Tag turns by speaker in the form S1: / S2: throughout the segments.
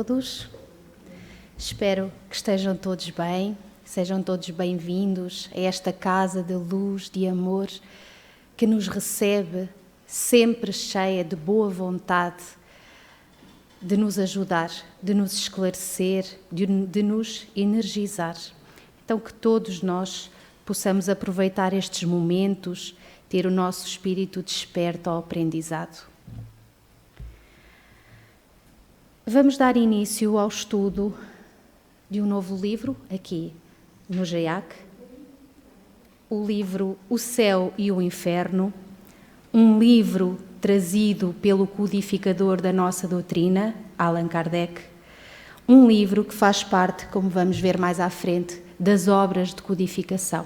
S1: todos. Espero que estejam todos bem, sejam todos bem-vindos a esta casa de luz, de amor, que nos recebe sempre cheia de boa vontade, de nos ajudar, de nos esclarecer, de nos energizar. Então, que todos nós possamos aproveitar estes momentos, ter o nosso espírito desperto ao aprendizado. Vamos dar início ao estudo de um novo livro, aqui no GEAC, o livro O Céu e o Inferno, um livro trazido pelo codificador da nossa doutrina, Allan Kardec, um livro que faz parte, como vamos ver mais à frente, das obras de codificação.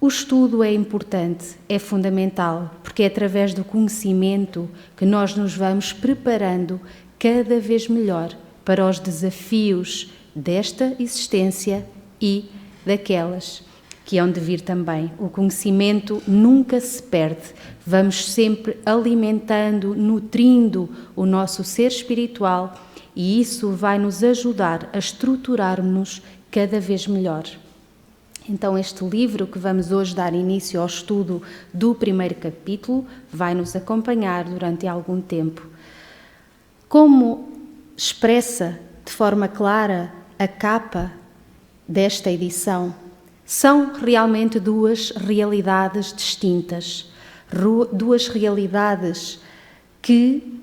S1: O estudo é importante, é fundamental, porque é através do conhecimento que nós nos vamos preparando cada vez melhor para os desafios desta existência e daquelas que hão de vir também. O conhecimento nunca se perde. Vamos sempre alimentando, nutrindo o nosso ser espiritual e isso vai nos ajudar a estruturar-nos cada vez melhor. Então, este livro que vamos hoje dar início ao estudo do primeiro capítulo vai nos acompanhar durante algum tempo. Como expressa de forma clara a capa desta edição, são realmente duas realidades distintas, duas realidades que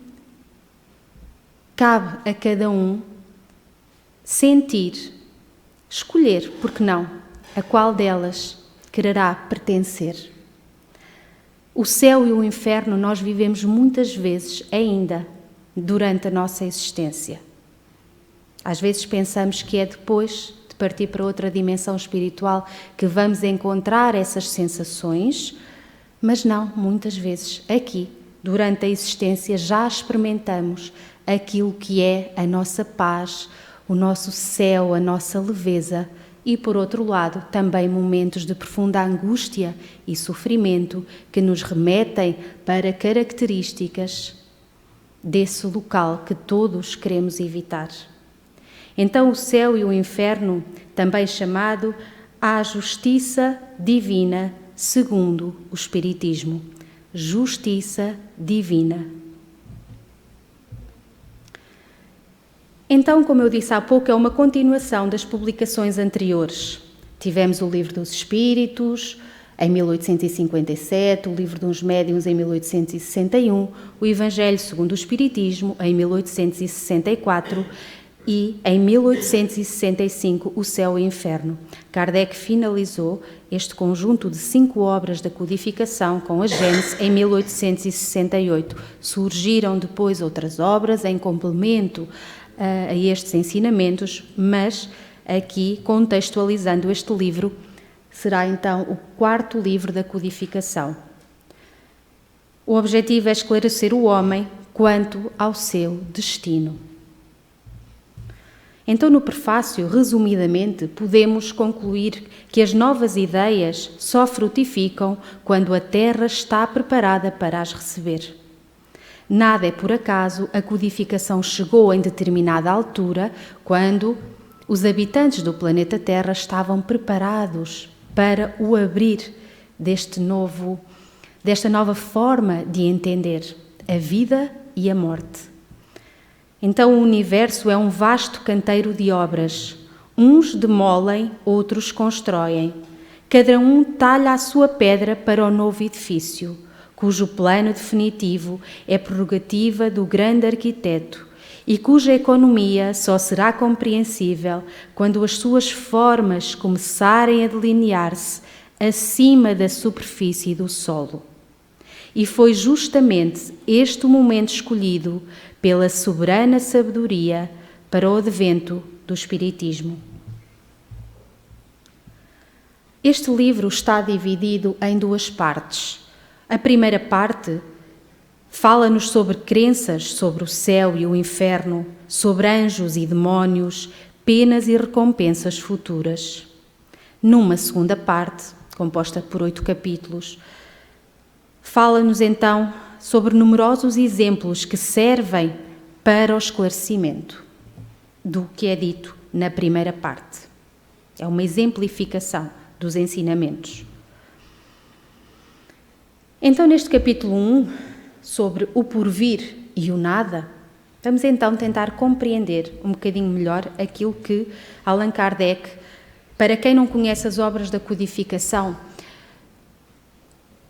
S1: cabe a cada um sentir, escolher, porque não, a qual delas quererá pertencer. O céu e o inferno nós vivemos muitas vezes ainda durante a nossa existência. Às vezes pensamos que é depois de partir para outra dimensão espiritual que vamos encontrar essas sensações, mas não, muitas vezes aqui, durante a existência, já experimentamos aquilo que é a nossa paz, o nosso céu, a nossa leveza e, por outro lado, também momentos de profunda angústia e sofrimento que nos remetem para características desse local que todos queremos evitar. Então, o céu e o inferno, também chamado a justiça divina, segundo o Espiritismo. Justiça divina. Então, como eu disse há pouco, é uma continuação das publicações anteriores. Tivemos o Livro dos Espíritos, em 1857, o Livro dos Médiuns, em 1861, o Evangelho segundo o Espiritismo, em 1864 e, em 1865, o Céu e o Inferno. Kardec finalizou este conjunto de 5 obras da codificação com a Gênese em 1868. Surgiram depois outras obras em complemento a estes ensinamentos, mas aqui, contextualizando este livro, será então o 4º livro da codificação. O objetivo é esclarecer o homem quanto ao seu destino. Então, no prefácio, resumidamente, podemos concluir que as novas ideias só frutificam quando a Terra está preparada para as receber. Nada é por acaso, a codificação chegou em determinada altura, quando os habitantes do planeta Terra estavam preparados para o abrir desta nova forma de entender a vida e a morte. Então o universo é um vasto canteiro de obras. Uns demolem, outros constroem. Cada um talha a sua pedra para o novo edifício, cujo plano definitivo é prerrogativa do grande arquiteto e cuja economia só será compreensível quando as suas formas começarem a delinear-se acima da superfície do solo. E foi justamente este o momento escolhido pela soberana sabedoria para o advento do Espiritismo. Este livro está dividido em 2 partes. A primeira parte fala-nos sobre crenças sobre o céu e o inferno, sobre anjos e demónios, penas e recompensas futuras. Numa segunda parte, composta por 8 capítulos, fala-nos então sobre numerosos exemplos que servem para o esclarecimento. do que é dito na primeira parte. É uma exemplificação dos ensinamentos. Então, neste capítulo 1, sobre o porvir e o nada, vamos então tentar compreender um bocadinho melhor aquilo que Allan Kardec, para quem não conhece as obras da codificação,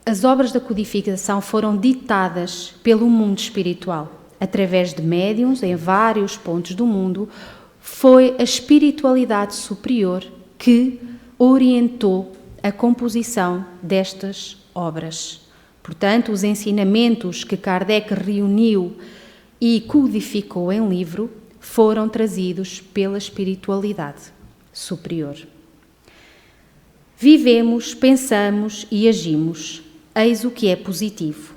S1: as obras da codificação foram ditadas pelo mundo espiritual, através de médiuns em vários pontos do mundo. Foi a espiritualidade superior que orientou a composição destas obras. Portanto, os ensinamentos que Kardec reuniu e codificou em livro foram trazidos pela espiritualidade superior. Vivemos, pensamos e agimos, eis o que é positivo,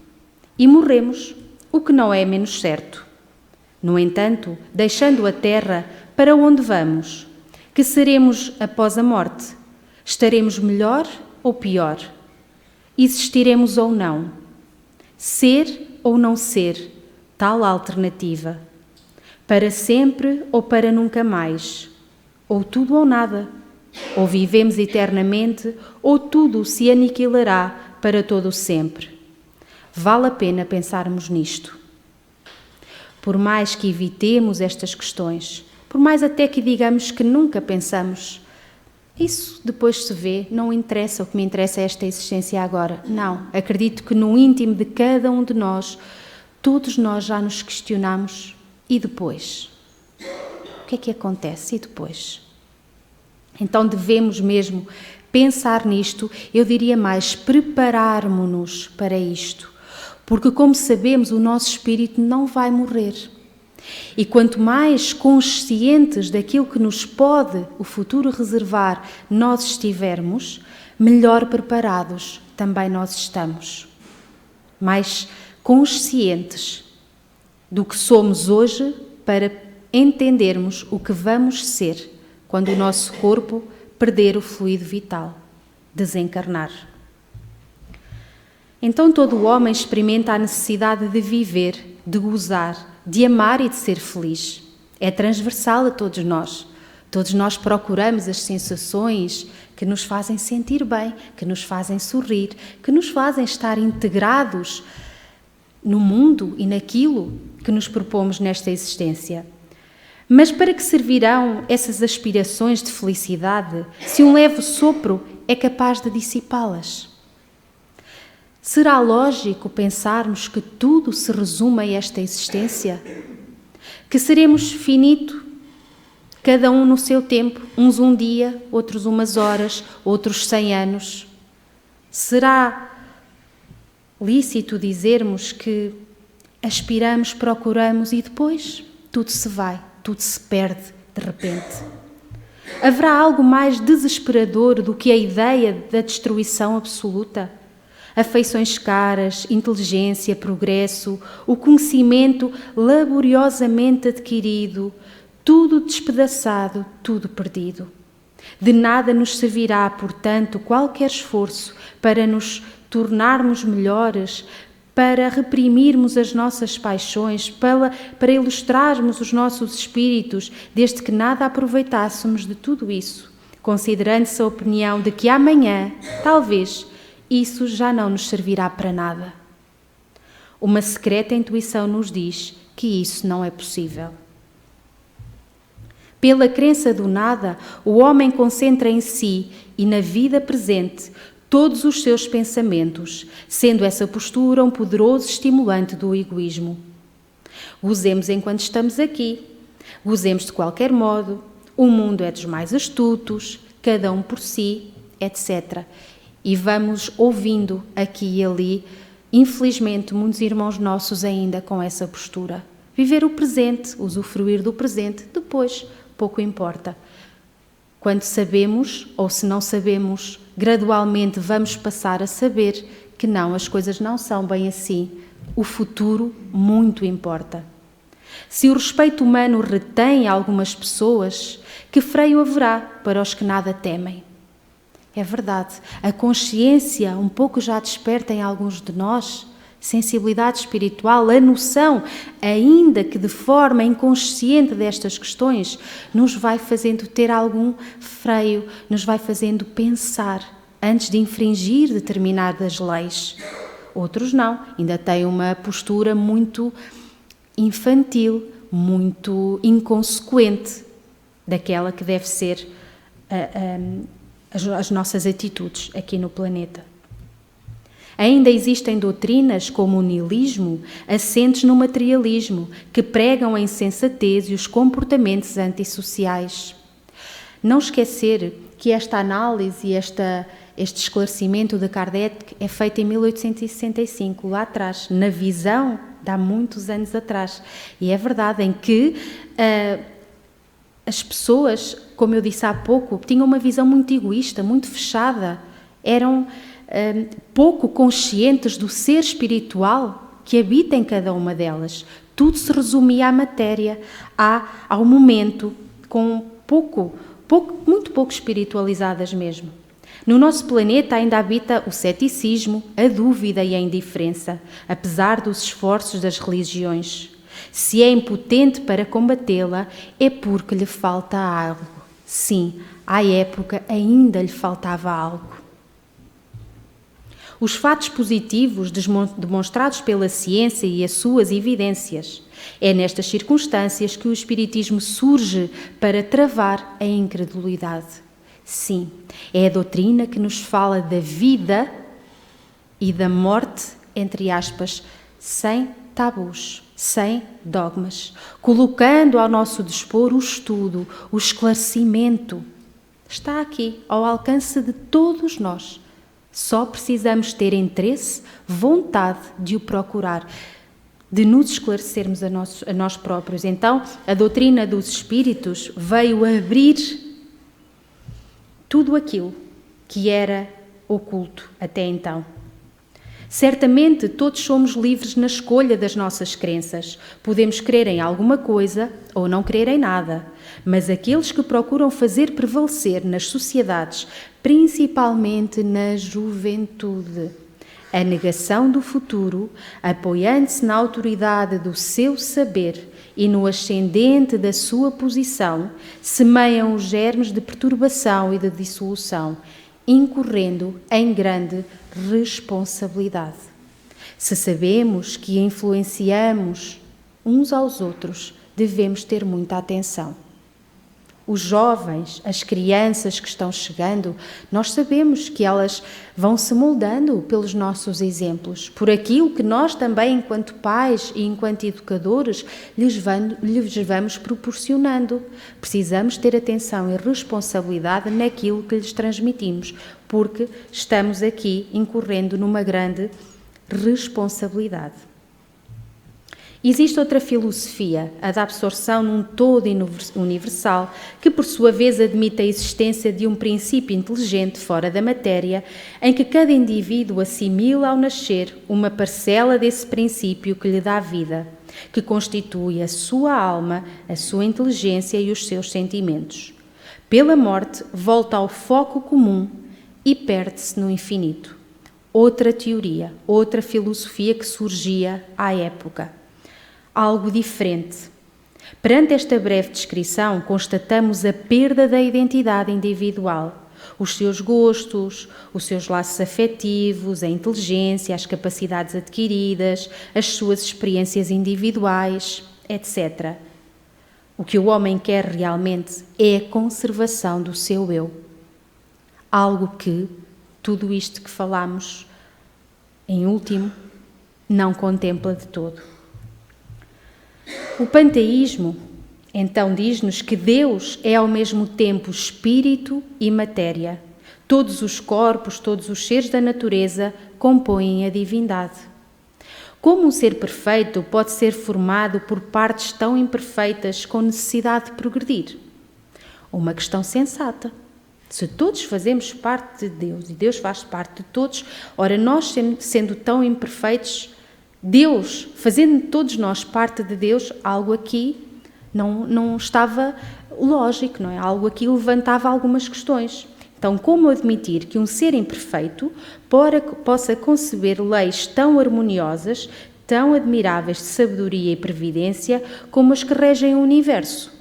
S1: e morremos, o que não é menos certo. No entanto, deixando a terra, para onde vamos? Que seremos após a morte? Estaremos melhor ou pior? Existiremos ou não? Ser ou não ser? Tal alternativa. Para sempre ou para nunca mais? Ou tudo ou nada? Ou vivemos eternamente, ou tudo se aniquilará para todo o sempre. Vale a pena pensarmos nisto. Por mais que evitemos estas questões, por mais até que digamos que nunca pensamos, isso depois se vê, não interessa, o que me interessa é esta existência agora. Não, acredito que no íntimo de cada um de nós, todos nós já nos questionamos, e depois? O que é que acontece? E depois? Então devemos mesmo pensar nisto, eu diria mais, prepararmos-nos para isto, porque como sabemos, o nosso espírito não vai morrer. E quanto mais conscientes daquilo que nos pode o futuro reservar nós estivermos, melhor preparados também nós estamos. Mais conscientes do que somos hoje para entendermos o que vamos ser quando o nosso corpo perder o fluido vital, desencarnar. Então todo o homem experimenta a necessidade de viver, de gozar, de amar e de ser feliz. É transversal a todos nós. Todos nós procuramos as sensações que nos fazem sentir bem, que nos fazem sorrir, que nos fazem estar integrados no mundo e naquilo que nos propomos nesta existência. Mas para que servirão essas aspirações de felicidade se um leve sopro é capaz de dissipá-las? Será lógico pensarmos que tudo se resume a esta existência? Que seremos finito, cada um no seu tempo, uns um dia, outros umas horas, outros 100 anos? Será lícito dizermos que aspiramos, procuramos e depois tudo se vai, tudo se perde de repente? Haverá algo mais desesperador do que a ideia da destruição absoluta? Afeições caras, inteligência, progresso, o conhecimento laboriosamente adquirido, tudo despedaçado, tudo perdido. De nada nos servirá, portanto, qualquer esforço para nos tornarmos melhores, para reprimirmos as nossas paixões, para ilustrarmos os nossos espíritos, desde que nada aproveitássemos de tudo isso, considerando-se a opinião de que amanhã, talvez, isso já não nos servirá para nada. Uma secreta intuição nos diz que isso não é possível. Pela crença do nada, o homem concentra em si e na vida presente todos os seus pensamentos, sendo essa postura um poderoso estimulante do egoísmo. Gozemos enquanto estamos aqui, gozemos de qualquer modo, o mundo é dos mais astutos, cada um por si, etc. E vamos ouvindo aqui e ali, infelizmente, muitos irmãos nossos ainda com essa postura. Viver o presente, usufruir do presente, depois pouco importa. Quando sabemos, ou se não sabemos, gradualmente vamos passar a saber que não, as coisas não são bem assim. O futuro muito importa. Se o respeito humano retém algumas pessoas, que freio haverá para os que nada temem? É verdade, a consciência um pouco já desperta em alguns de nós, sensibilidade espiritual, a noção, ainda que de forma inconsciente destas questões, nos vai fazendo ter algum freio, nos vai fazendo pensar antes de infringir determinadas leis. Outros não, ainda têm uma postura muito infantil, muito inconsequente daquela que deve ser as nossas atitudes aqui no planeta. Ainda existem doutrinas como o niilismo, assentes no materialismo, que pregam a insensatez e os comportamentos antissociais. Não esquecer que esta análise e este esclarecimento de Kardec é feito em 1865, lá atrás, na visão de há muitos anos atrás. E é verdade em que as pessoas, como eu disse há pouco, tinham uma visão muito egoísta, muito fechada, eram pouco conscientes do ser espiritual que habita em cada uma delas. Tudo se resumia à matéria, ao momento, com muito pouco espiritualizadas mesmo. No nosso planeta ainda habita o ceticismo, a dúvida e a indiferença, apesar dos esforços das religiões. Se é impotente para combatê-la, é porque lhe falta algo. Sim, à época ainda lhe faltava algo. Os fatos positivos demonstrados pela ciência e as suas evidências. É nestas circunstâncias que o Espiritismo surge para travar a incredulidade. Sim, é a doutrina que nos fala da vida e da morte, entre aspas, sem tabus, sem dogmas, colocando ao nosso dispor o estudo, o esclarecimento. Está aqui, ao alcance de todos nós. Só precisamos ter interesse, vontade de o procurar, de nos esclarecermos a nós próprios. Então, a doutrina dos Espíritos veio abrir tudo aquilo que era oculto até então. Certamente todos somos livres na escolha das nossas crenças. Podemos crer em alguma coisa ou não crer em nada, mas aqueles que procuram fazer prevalecer nas sociedades, principalmente na juventude, a negação do futuro, apoiando-se na autoridade do seu saber e no ascendente da sua posição, semeiam os germes de perturbação e de dissolução, incorrendo em grande responsabilidade. Se sabemos que influenciamos uns aos outros, devemos ter muita atenção. Os jovens, as crianças que estão chegando, nós sabemos que elas vão se moldando pelos nossos exemplos, por aquilo que nós também, enquanto pais e enquanto educadores, lhes vamos proporcionando. Precisamos ter atenção e responsabilidade naquilo que lhes transmitimos, porque estamos aqui incorrendo numa grande responsabilidade. Existe outra filosofia, a da absorção num todo universal, que por sua vez admite a existência de um princípio inteligente fora da matéria, em que cada indivíduo assimila ao nascer uma parcela desse princípio que lhe dá vida, que constitui a sua alma, a sua inteligência e os seus sentimentos. Pela morte, volta ao foco comum e perde-se no infinito. Outra teoria, outra filosofia que surgia à época. Algo diferente. Perante esta breve descrição, constatamos a perda da identidade individual, os seus gostos, os seus laços afetivos, a inteligência, as capacidades adquiridas, as suas experiências individuais, etc. O que o homem quer realmente é a conservação do seu eu. Algo que tudo isto que falamos, em último, não contempla de todo. O panteísmo, então, diz-nos que Deus é ao mesmo tempo espírito e matéria. Todos os corpos, todos os seres da natureza compõem a divindade. Como um ser perfeito pode ser formado por partes tão imperfeitas com necessidade de progredir? Uma questão sensata. Se todos fazemos parte de Deus e Deus faz parte de todos, ora, nós sendo tão imperfeitos, Deus, fazendo todos nós parte de Deus, algo aqui não estava lógico, não é? Algo aqui levantava algumas questões. Então, como admitir que um ser imperfeito possa conceber leis tão harmoniosas, tão admiráveis de sabedoria e previdência, como as que regem o universo?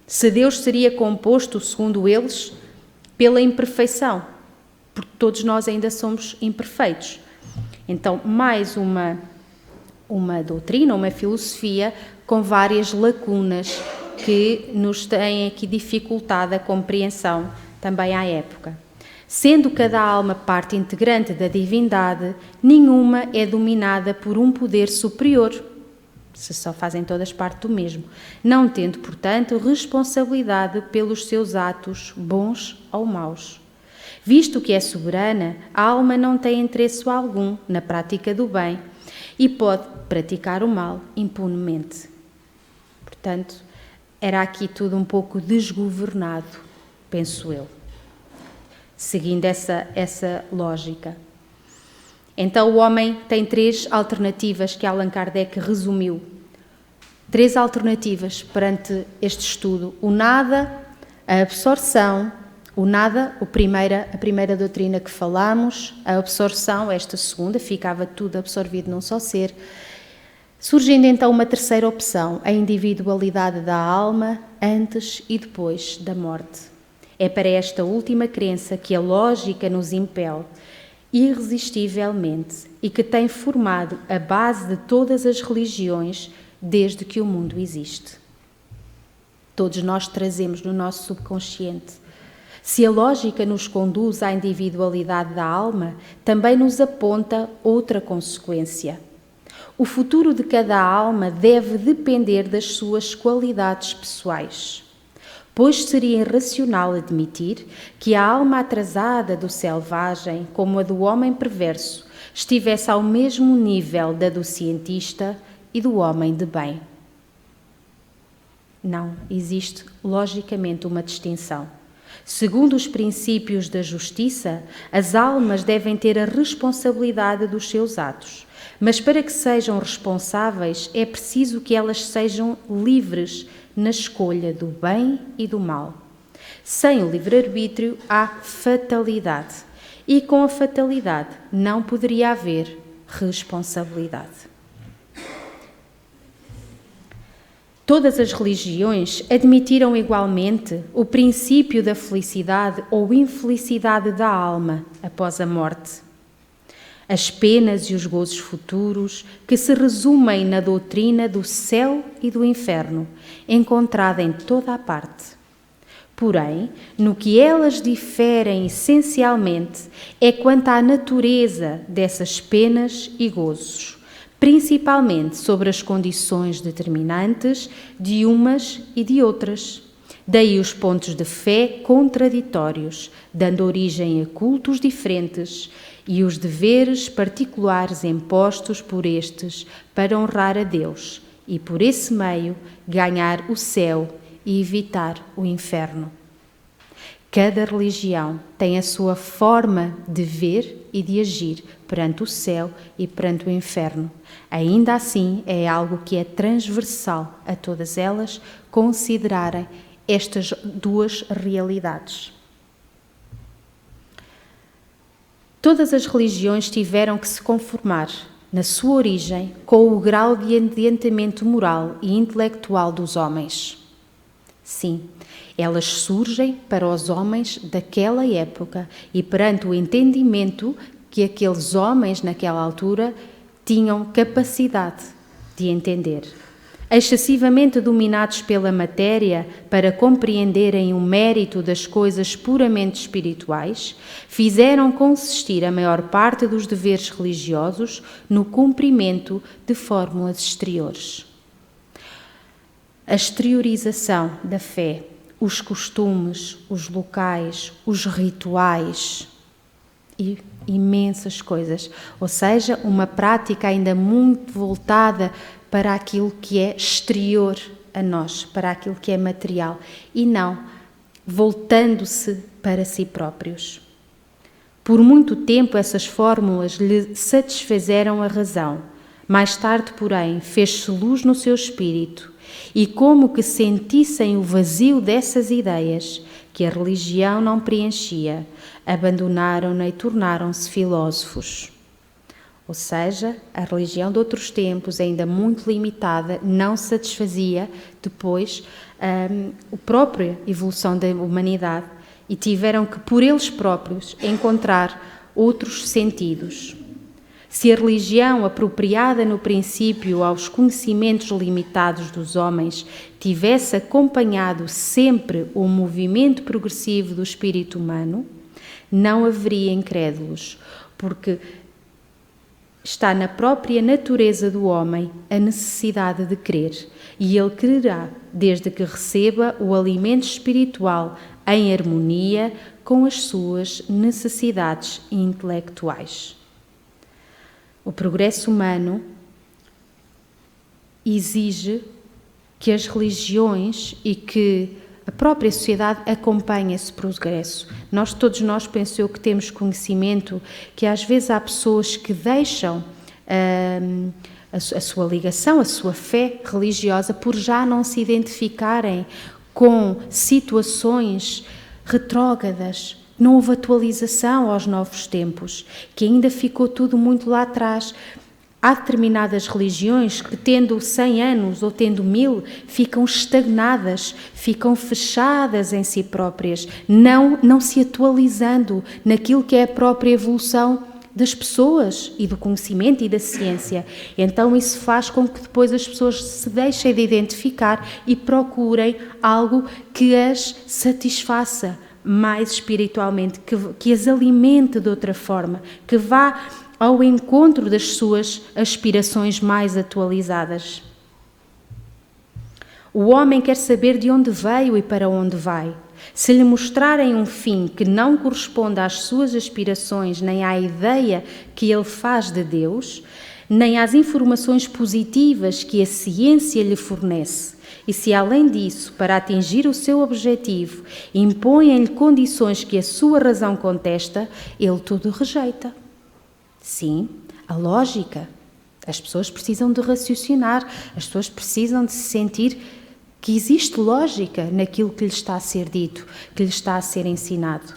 S1: Se Deus seria composto, segundo eles, pela imperfeição, porque todos nós ainda somos imperfeitos. Então, mais uma doutrina, uma filosofia com várias lacunas que nos têm aqui dificultado a compreensão também à época. Sendo cada alma parte integrante da divindade, nenhuma é dominada por um poder superior, se só fazem todas parte do mesmo, não tendo, portanto, responsabilidade pelos seus atos, bons ou maus. Visto que é soberana, a alma não tem interesse algum na prática do bem e pode praticar o mal impunemente. Portanto, era aqui tudo um pouco desgovernado, penso eu, seguindo essa lógica. Então o homem tem 3 alternativas que Allan Kardec resumiu. 3 alternativas perante este estudo: o nada, a absorção, o nada, a primeira doutrina que falamos, a absorção, esta segunda, ficava tudo absorvido num só ser. Surgindo então uma terceira opção, a individualidade da alma antes e depois da morte. É para esta última crença que a lógica nos impele, irresistivelmente, e que tem formado a base de todas as religiões desde que o mundo existe. Todos nós trazemos no nosso subconsciente. Se a lógica nos conduz à individualidade da alma, também nos aponta outra consequência. O futuro de cada alma deve depender das suas qualidades pessoais, pois seria irracional admitir que a alma atrasada do selvagem, como a do homem perverso, estivesse ao mesmo nível da do cientista e do homem de bem. Não, existe logicamente uma distinção. Segundo os princípios da justiça, as almas devem ter a responsabilidade dos seus atos, mas para que sejam responsáveis é preciso que elas sejam livres na escolha do bem e do mal. Sem o livre-arbítrio há fatalidade, e com a fatalidade não poderia haver responsabilidade. Todas as religiões admitiram igualmente o princípio da felicidade ou infelicidade da alma após a morte. As penas e os gozos futuros que se resumem na doutrina do céu e do inferno, encontrada em toda a parte. Porém, no que elas diferem essencialmente é quanto à natureza dessas penas e gozos, principalmente sobre as condições determinantes de umas e de outras. Daí os pontos de fé contraditórios, dando origem a cultos diferentes e os deveres particulares impostos por estes para honrar a Deus e, por esse meio, ganhar o céu e evitar o inferno. Cada religião tem a sua forma de ver e de agir perante o céu e perante o inferno. Ainda assim, é algo que é transversal a todas elas considerarem estas 2 realidades. Todas as religiões tiveram que se conformar, na sua origem, com o grau de adiantamento moral e intelectual dos homens. Sim, elas surgem para os homens daquela época e perante o entendimento que aqueles homens, naquela altura, tinham capacidade de entender. Excessivamente dominados pela matéria para compreenderem o mérito das coisas puramente espirituais, fizeram consistir a maior parte dos deveres religiosos no cumprimento de fórmulas exteriores. A exteriorização da fé, os costumes, os locais, os rituais e imensas coisas, ou seja, uma prática ainda muito voltada para aquilo que é exterior a nós, para aquilo que é material, e não voltando-se para si próprios. Por muito tempo essas fórmulas lhe satisfizeram a razão. Mais tarde, porém, fez-se luz no seu espírito, e como que sentissem o vazio dessas ideias, que a religião não preenchia, abandonaram-na e tornaram-se filósofos. Ou seja, a religião de outros tempos, ainda muito limitada, não satisfazia depois a própria evolução da humanidade e tiveram que, por eles próprios, encontrar outros sentidos. Se a religião, apropriada no princípio aos conhecimentos limitados dos homens, tivesse acompanhado sempre o movimento progressivo do espírito humano, não haveria incrédulos, porque está na própria natureza do homem a necessidade de crer, e ele crerá desde que receba o alimento espiritual em harmonia com as suas necessidades intelectuais. O progresso humano exige que as religiões e que a própria sociedade acompanhe esse progresso. Todos nós, penso eu, que temos conhecimento que às vezes há pessoas que deixam a sua ligação, a sua fé religiosa por já não se identificarem com situações retrógradas. Não houve atualização aos novos tempos, que ainda ficou tudo muito lá atrás. Há determinadas religiões que, tendo 100 anos ou tendo 1000, ficam estagnadas, ficam fechadas em si próprias, não se atualizando naquilo que é a própria evolução das pessoas e do conhecimento e da ciência. Então isso faz com que depois as pessoas se deixem de identificar e procurem algo que as satisfaça mais espiritualmente, que as alimente de outra forma, que vá ao encontro das suas aspirações mais atualizadas. O homem quer saber de onde veio e para onde vai. Se lhe mostrarem um fim que não corresponde às suas aspirações, nem à ideia que ele faz de Deus, nem às informações positivas que a ciência lhe fornece, e se além disso, para atingir o seu objetivo, impõem-lhe condições que a sua razão contesta, ele tudo rejeita. Sim, a lógica. As pessoas precisam de raciocinar, as pessoas precisam de se sentir que existe lógica naquilo que lhes está a ser dito, que lhes está a ser ensinado.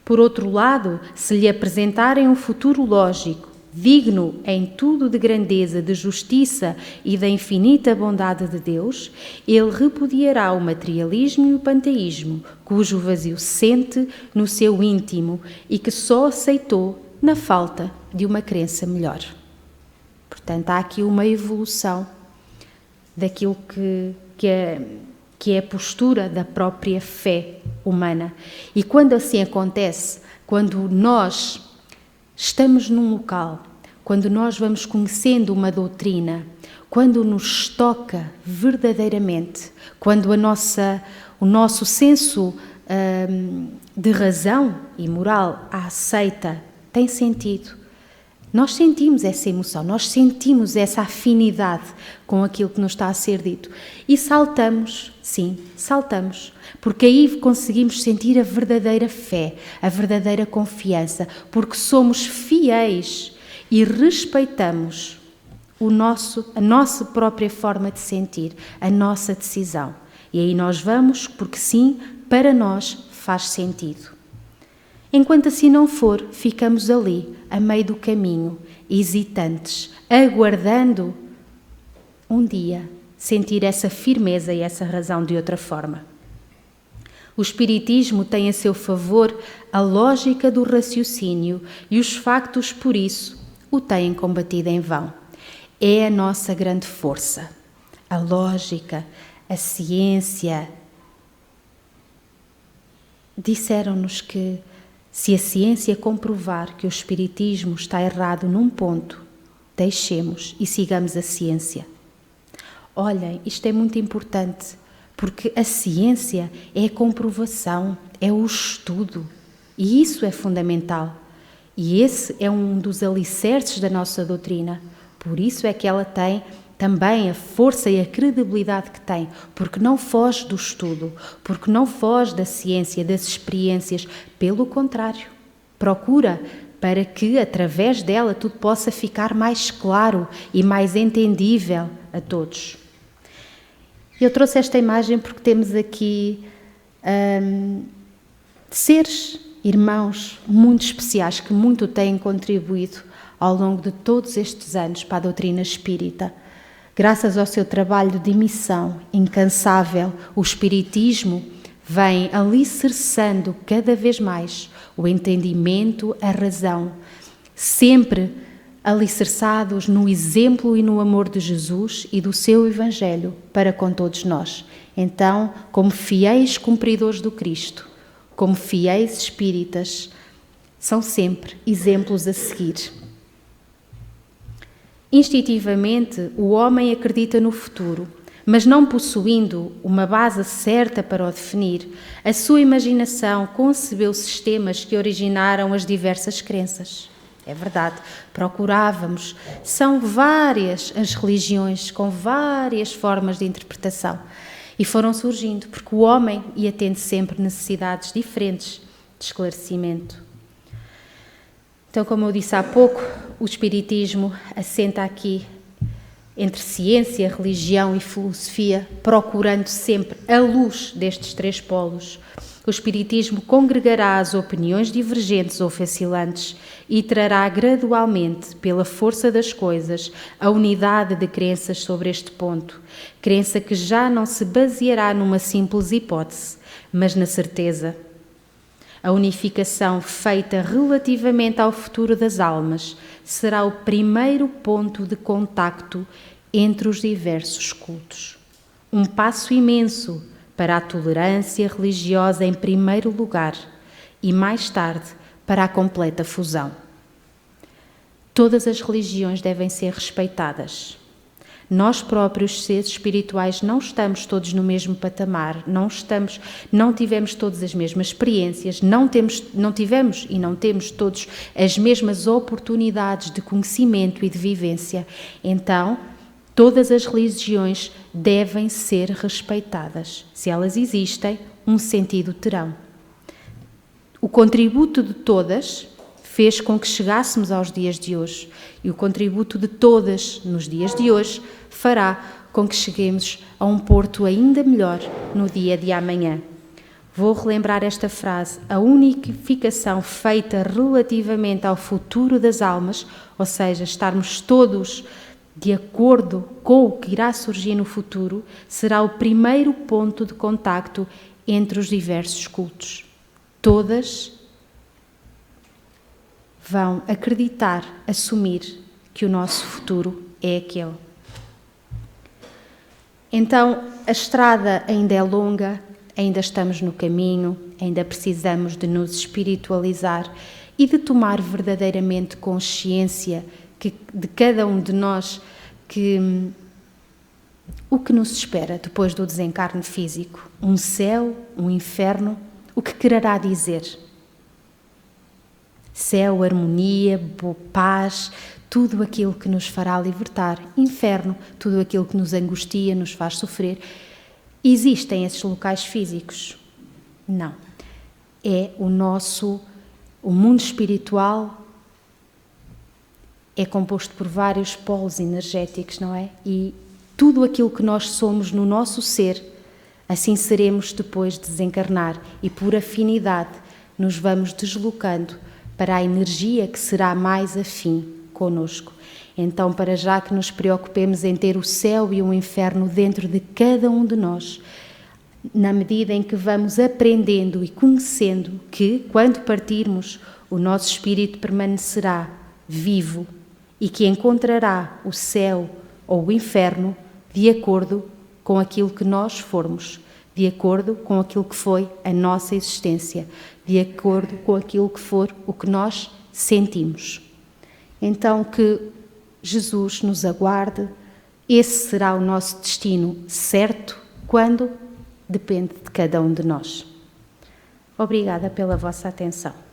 S1: Por outro lado, se lhe apresentarem um futuro lógico, digno em tudo de grandeza, de justiça e da infinita bondade de Deus, ele repudiará o materialismo e o panteísmo, cujo vazio sente no seu íntimo e que só aceitou na falta de uma crença melhor. Portanto, há aqui uma evolução daquilo que é a postura da própria fé humana. E quando assim acontece, quando nós estamos num local, quando nós vamos conhecendo uma doutrina, quando nos toca verdadeiramente, quando o nosso senso de razão e moral a aceita, tem sentido. Nós sentimos essa emoção, nós sentimos essa afinidade com aquilo que nos está a ser dito. E saltamos, sim, saltamos, porque aí conseguimos sentir a verdadeira fé, a verdadeira confiança, porque somos fiéis e respeitamos a nossa própria forma de sentir, a nossa decisão. E aí nós vamos, porque sim, para nós faz sentido. Enquanto assim não for, ficamos ali, a meio do caminho, hesitantes, aguardando um dia sentir essa firmeza e essa razão de outra forma. O Espiritismo tem a seu favor a lógica do raciocínio e os factos, por isso, o têm combatido em vão. É a nossa grande força. A lógica, a ciência. Disseram-nos que se a ciência comprovar que o Espiritismo está errado num ponto, deixemos e sigamos a ciência. Olhem, isto é muito importante, porque a ciência é a comprovação, é o estudo, e isso é fundamental. E esse é um dos alicerces da nossa doutrina. Por isso é que ela tem também a força e a credibilidade que tem, porque não foge do estudo, porque não foge da ciência, das experiências. Pelo contrário, procura para que, através dela, tudo possa ficar mais claro e mais entendível a todos. Eu trouxe esta imagem porque temos aqui seres, irmãos muito especiais que muito têm contribuído ao longo de todos estes anos para a doutrina espírita. Graças ao seu trabalho de missão incansável, o espiritismo vem alicerçando cada vez mais o entendimento, a razão, sempre alicerçados no exemplo e no amor de Jesus e do seu Evangelho para com todos nós. Então, como fiéis cumpridores do Cristo, como fiéis espíritas, são sempre exemplos a seguir. Instintivamente, o homem acredita no futuro, mas não possuindo uma base certa para o definir, a sua imaginação concebeu sistemas que originaram as diversas crenças. É verdade, procurávamos, são várias as religiões com várias formas de interpretação e foram surgindo porque o homem ia tendo sempre necessidades diferentes de esclarecimento. Então, como eu disse há pouco, o espiritismo assenta aqui entre ciência, religião e filosofia, procurando sempre a luz destes três polos. O espiritismo congregará as opiniões divergentes ou vacilantes e trará gradualmente, pela força das coisas, a unidade de crenças sobre este ponto. Crença que já não se baseará numa simples hipótese, mas na certeza. A unificação feita relativamente ao futuro das almas será o primeiro ponto de contacto entre os diversos cultos. Um passo imenso para a tolerância religiosa em primeiro lugar e, mais tarde, para a completa fusão. Todas as religiões devem ser respeitadas. Nós próprios, seres espirituais, não estamos todos no mesmo patamar, não tivemos todas as mesmas experiências, não tivemos e não temos todos as mesmas oportunidades de conhecimento e de vivência. Então, todas as religiões devem ser respeitadas. Se elas existem, um sentido terão. O contributo de todas fez com que chegássemos aos dias de hoje. E o contributo de todas nos dias de hoje fará com que cheguemos a um porto ainda melhor no dia de amanhã. Vou relembrar esta frase: a unificação feita relativamente ao futuro das almas, ou seja, estarmos todos de acordo com o que irá surgir no futuro, será o primeiro ponto de contacto entre os diversos cultos. Todas vão acreditar, assumir que o nosso futuro é aquele. Então, a estrada ainda é longa, ainda estamos no caminho, ainda precisamos de nos espiritualizar e de tomar verdadeiramente consciência de cada um de nós o que nos espera depois do desencarne físico. Um céu, um inferno, o que quererá dizer? Céu, harmonia, paz, tudo aquilo que nos fará libertar. Inferno, tudo aquilo que nos angustia, nos faz sofrer. Existem esses locais físicos? Não. É o mundo espiritual é composto por vários polos energéticos, não é? E tudo aquilo que nós somos no nosso ser, assim seremos depois de desencarnar e por afinidade nos vamos deslocando para a energia que será mais afim conosco. Então, para já que nos preocupemos em ter o céu e o inferno dentro de cada um de nós, na medida em que vamos aprendendo e conhecendo que, quando partirmos, o nosso espírito permanecerá vivo e que encontrará o céu ou o inferno de acordo com aquilo que nós formos, de acordo com aquilo que foi a nossa existência, de acordo com aquilo que for o que nós sentimos. Então, que Jesus nos aguarde, esse será o nosso destino certo, quando depende de cada um de nós. Obrigada pela vossa atenção.